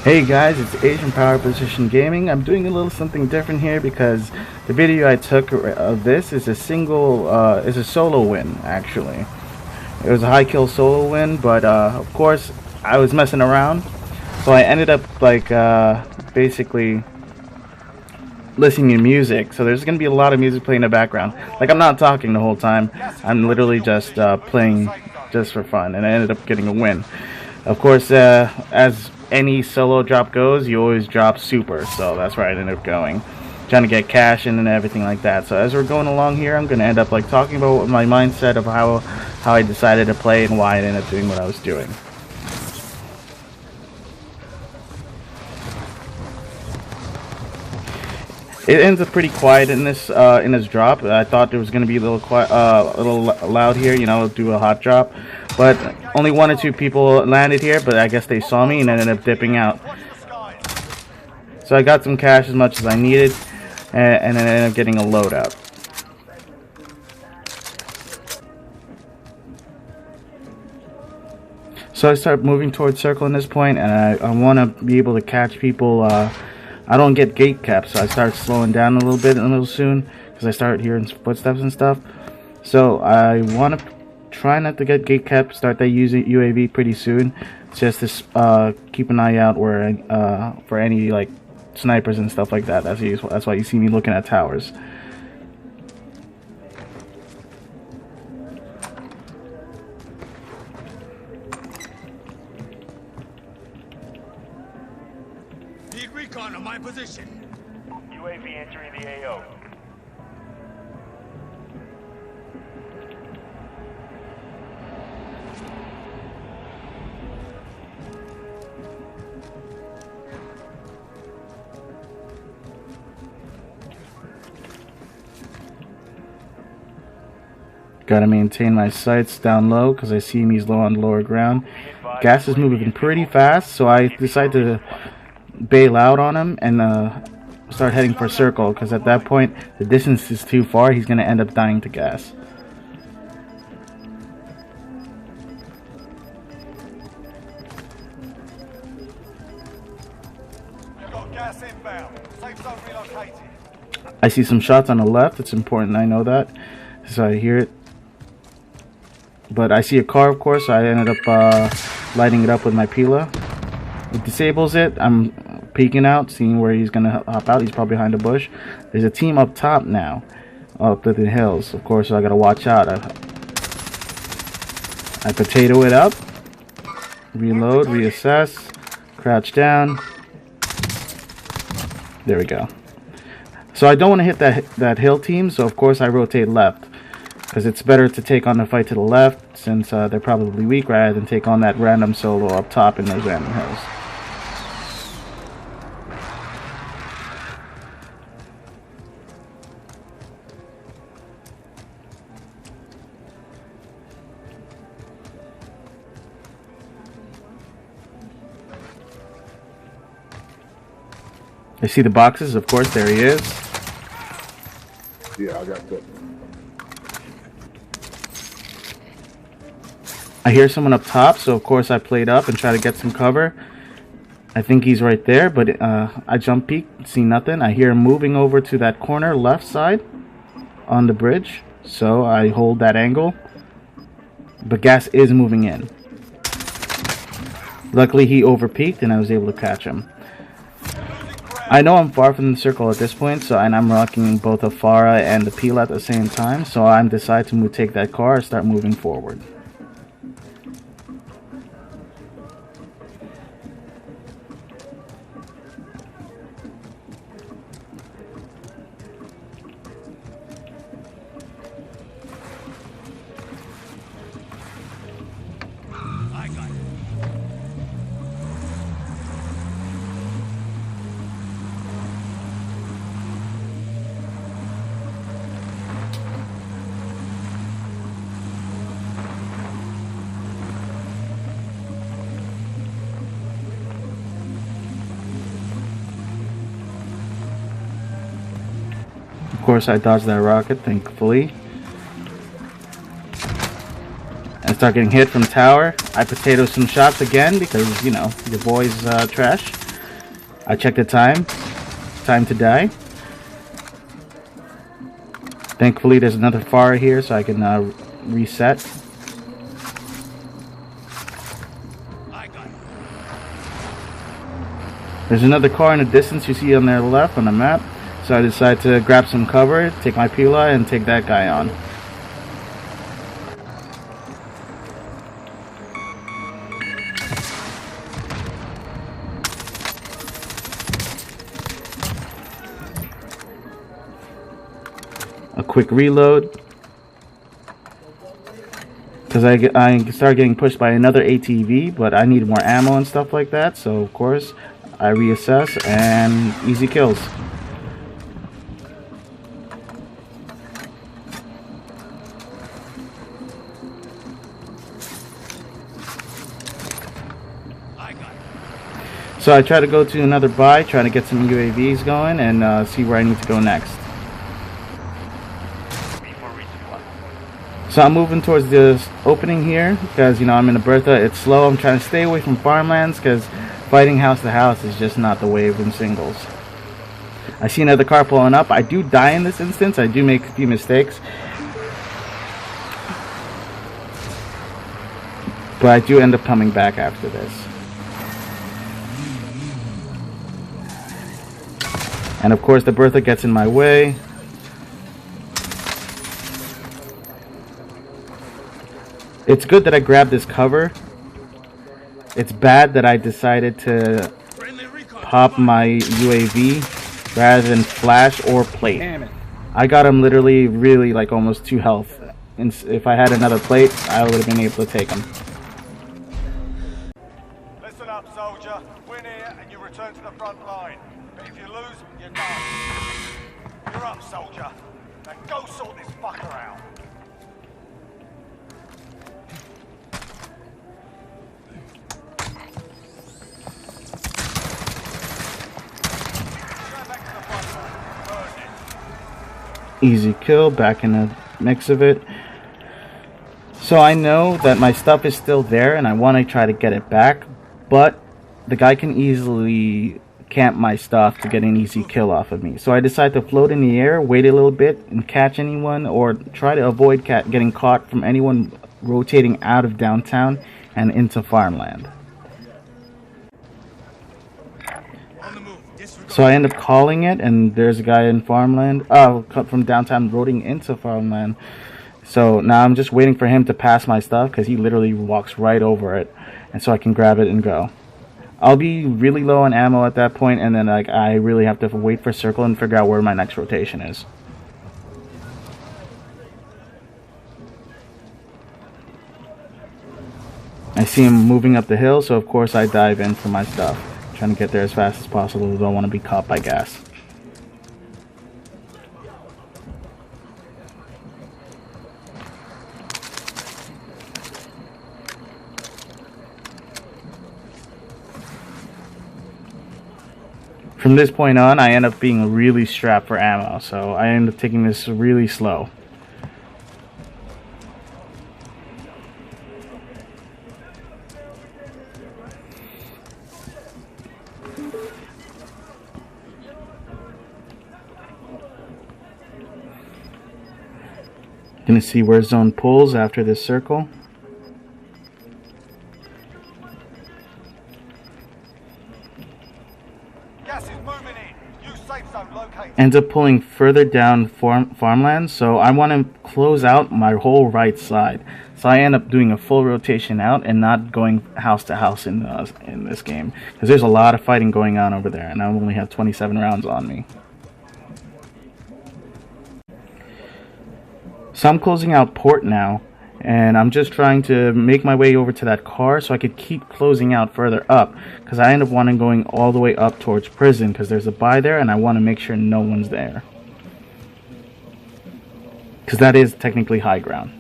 Hey guys, it's Asian Power Position Gaming. I'm doing a little something different here because the video I took of this is is a solo win actually. It was a high kill solo win, but of course I was messing around, so I ended up basically listening to music. So there's gonna be a lot of music playing in the background. Like I'm not talking the whole time. I'm literally just playing just for fun, and I ended up getting a win. Of course, as any solo drop goes, you always drop super, so that's where I ended up going, trying to get cash in and everything like that. So as we're going along here, I'm gonna end up like talking about my mindset of how I decided to play and why I ended up doing what I was doing. It ends up pretty quiet in this drop. I thought there was going to be a little quiet, a little loud here, you know, do a hot drop, but only one or two people landed here. But I guess they saw me and ended up dipping out. So I got some cash as much as I needed, and then ended up getting a loadout. So I start moving towards circle in this point, and I want to be able to catch people. I don't get gate capped, so I start slowing down a little soon, because I start hearing footsteps and stuff. So I want to try not to get gate capped, start that using UAV pretty soon, just to keep an eye out where for any like snipers and stuff like that. That's why you see me looking at towers. Need recon on my position. UAV entering the AO. Gotta maintain my sights down low because I see him, he's low on the lower ground. Gas is moving pretty fast, so I decide to bail out on him and start heading for circle, because at that point the distance is too far. He's gonna end up dying to gas. Got gas inbound. Safe zone relocated. I see some shots on the left. It's important I know that, so I hear it. But I see a car, of course, so I ended up lighting it up with my Pila. It disables it. I'm peeking out, seeing where he's gonna hop out. He's probably behind a bush. There's a team up top now, up in the hills. Of course, so I gotta watch out. I potato it up, reload, reassess, crouch down. There we go. So I don't want to hit that hill team, so of course I rotate left, because it's better to take on the fight to the left, since they're probably weak, rather than take on that random solo up top in those random hills. I see the boxes, of course, there he is. Yeah, I got that. I hear someone up top, so of course I played up and try to get some cover. I think he's right there, but I jump peek, see nothing. I hear him moving over to that corner left side on the bridge, so I hold that angle. But gas is moving in. Luckily he over peeked and I was able to catch him. I know I'm far from the circle at this point, so and I'm rocking both a Farah and the Pila at the same time, so I decide to take that car and start moving forward. I got it. Of course I dodged that rocket, thankfully. And start getting hit from tower. I potato some shots again because, you know, your boy's trash. I check the time. Time to die. Thankfully, there's another fire here, so I can reset. There's another car in the distance you see on their left on the map. So I decide to grab some cover, take my Pila, and take that guy on. A quick reload. Because I start getting pushed by another ATV, but I need more ammo and stuff like that. So of course, I reassess and easy kills. So I try to go to another buy, trying to get some UAVs going, and see where I need to go next. So I'm moving towards this opening here, because, you know, I'm in a Bertha, it's slow. I'm trying to stay away from farmlands, because fighting house to house is just not the wave in singles. I see another car pulling up. I do die in this instance. I do make a few mistakes. But I do end up coming back after this. And of course the Bertha gets in my way. It's good that I grabbed this cover. It's bad that I decided to pop my UAV rather than flash or plate. I got him literally really like almost 2 health. And if I had another plate, I would have been able to take him. Listen up, soldier. Win here and you return to the front line. But if you lose, you're done. You're up, soldier. Now go sort this fucker out. Easy kill, back in the mix of it. So I know that my stuff is still there and I want to try to get it back, but the guy can easily camp my stuff to get an easy kill off of me. So I decide to float in the air, wait a little bit and catch anyone, or try to avoid getting caught from anyone rotating out of downtown and into farmland. So I end up calling it, and there's a guy in farmland, from downtown rotating into farmland. So now I'm just waiting for him to pass my stuff, because he literally walks right over it, and so I can grab it and go. I'll be really low on ammo at that point, and then like I really have to wait for circle and figure out where my next rotation is. I see him moving up the hill, so of course I dive in for my stuff. Trying to get there as fast as possible. Don't want to be caught by gas. From this point on, I end up being really strapped for ammo, so I end up taking this really slow. Gonna see where zone pulls after this circle. Gas is moving in. New safe zone located. Ends up pulling further down farmland, so I want to close out my whole right side. So I end up doing a full rotation out and not going house to house in this game, because there's a lot of fighting going on over there, and I only have 27 rounds on me. So I'm closing out port now, and I'm just trying to make my way over to that car so I could keep closing out further up, because I end up wanting going all the way up towards prison, because there's a buy there and I want to make sure no one's there, because that is technically high ground.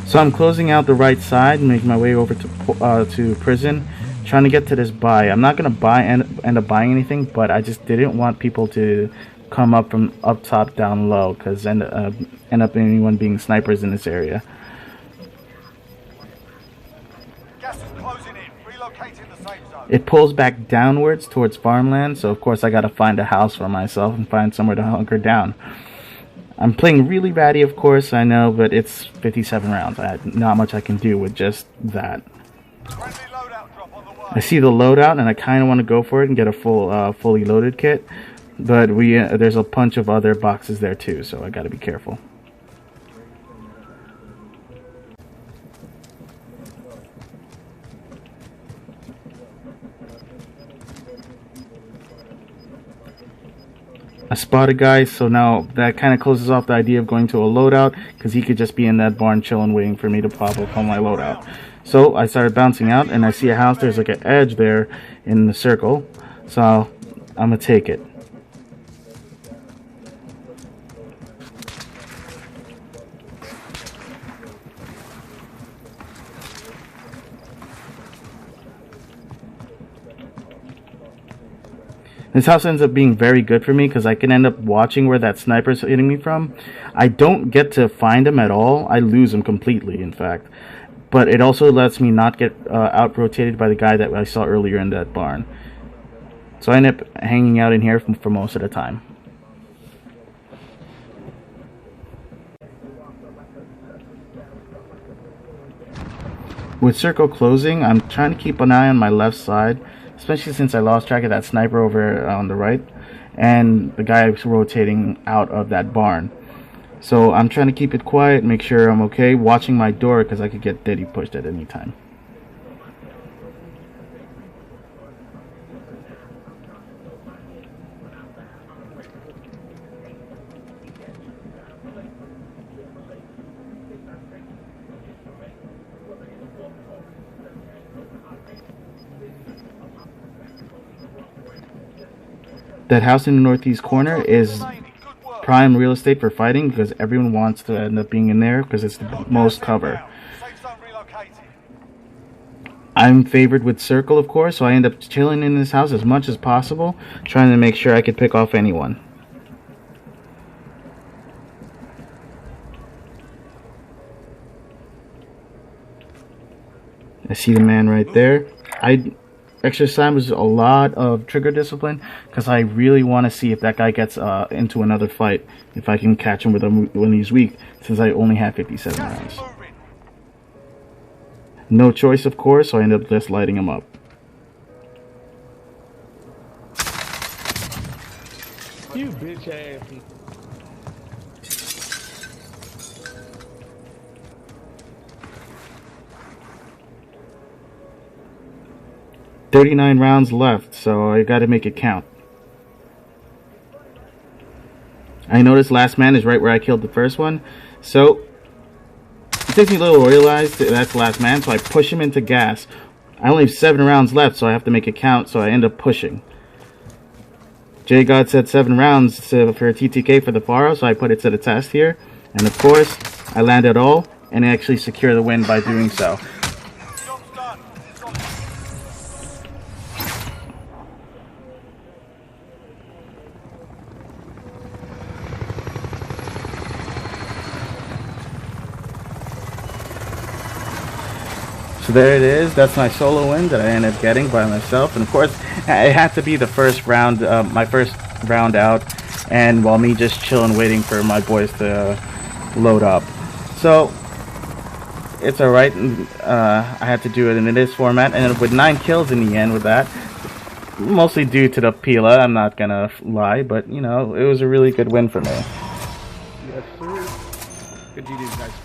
So I'm closing out the right side, making my way over to prison, trying to get to this buy. I'm not going to end up buying anything, but I just didn't want people to come up from up top down low, because end up anyone being snipers in this area. Gas is closing in. Relocating the safe zone. It pulls back downwards towards farmland, so of course I gotta find a house for myself and find somewhere to hunker down. I'm playing really batty, of course, I know, but it's 57 rounds. Not much I can do with just that. Friendly loadout drop on the way. I see the loadout, and I kind of want to go for it and get a fully loaded kit, but there's a bunch of other boxes there too, so I gotta be careful. I spot a guy, so now that kind of closes off the idea of going to a loadout, because he could just be in that barn chilling waiting for me to pop up on my loadout. So I started bouncing out, and I see a house. There's like an edge there in the circle, so I'm gonna take it. This house ends up being very good for me because I can end up watching where that sniper's hitting me from. I don't get to find him at all. I lose him completely, in fact. But it also lets me not get out-rotated by the guy that I saw earlier in that barn. So I end up hanging out in here for most of the time. With circle closing, I'm trying to keep an eye on my left side, especially since I lost track of that sniper over on the right and the guy rotating out of that barn. So I'm trying to keep it quiet, make sure I'm okay, watching my door because I could get Diddy pushed at any time. That house in the northeast corner is prime real estate for fighting because everyone wants to end up being in there because it's the most cover. Safe zone relocated. I'm favored with circle, of course, so I end up chilling in this house as much as possible, trying to make sure I could pick off anyone. I see the man right there. I exercise a lot of trigger discipline because I really want to see if that guy gets into another fight, if I can catch him when he's weak, since I only have 57 rounds. No choice, of course, so I end up just lighting him up. You bitch ass. 39 rounds left, so I gotta make it count. I noticed last man is right where I killed the first one, so it takes me a little to realize that's last man, so I push him into gas. I only have 7 rounds left, so I have to make it count, so I end up pushing. J God said 7 rounds for a TTK for the Faro, so I put it to the test here, and of course I land it all and actually secure the win by doing so. So there it is. That's my solo win that I ended up getting by myself. And of course, it had to be the first round, my first round out. And while me just chilling, waiting for my boys to load up. So it's alright. I had to do it in this format. And with 9 kills in the end with that. Mostly due to the Pila, I'm not gonna lie. But, you know, it was a really good win for me. Yes, sir. Good GG, guys.